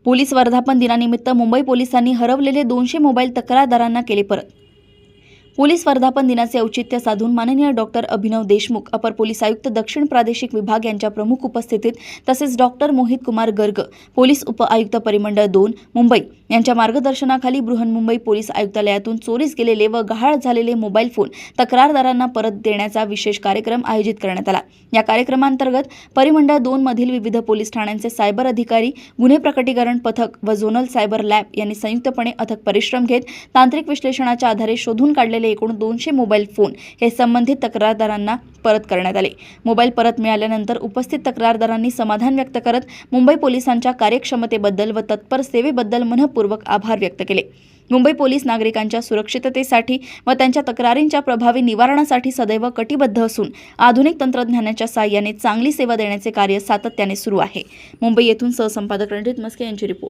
Police वर्धापन दिनानिमित्त मुंबई पोलिसांनी हरवलेले 200 मोबाईल तक्रारदारांना केले परत। पोलीस वर्धापन दिनाचे औचित्य साधून माननीय डॉक्टर अभिनव देशमुख, अपर पोलीस आयुक्त दक्षिण प्रादेशिक विभाग यांच्या प्रमुख उपस्थितीत तसेच डॉक्टर मोहित कुमार गर्ग, पोलीस उप आयुक्त परिमंडळ 2 मुंबई यांच्या मार्गदर्शनाखाली बृहन्मुंबई पोलीस आयुक्तालयातून चोरीस गेलेले व गहाळ झालेले मोबाईल फोन तक्रारदारांना परत देण्याचा विशेष कार्यक्रम आयोजित करण्यात आला। या कार्यक्रमांतर्गत परिमंडळ 2 मधील विविध पोलीस ठाण्यांचे सायबर अधिकारी, गुन्हे प्रकटीकरण पथक व झोनल सायबर लॅब यांनी संयुक्तपणे अथक परिश्रम घेत तांत्रिक विश्लेषणाच्या आधारे शोधून काढलेले एकूण 200 मोबाईल फोन हे संबंधित तक्रारदारांना परत करण्यात आले। मोबाईल परत मिळाल्यानंतर उपस्थित तक्रारदारांनी समाधान व्यक्त करत मुंबई पोलिसांच्या कार्यक्षमतेबद्दल व तत्पर सेवेबद्दल मनःपूर्वक आभार व्यक्त केले। मुंबई पोलीस नागरिकांच्या सुरक्षिततेसाठी व त्यांच्या तक्रारींच्या प्रभावी निवारणासाठी सदैव कटिबद्ध असून आधुनिक तंत्रज्ञानाच्या साहाय्याने चांगली सेवा देण्याचे कार्य सातत्याने सुरू आहे। मुंबई येथून सहसंपादक रणजित मस्के यांची रिपोर्ट।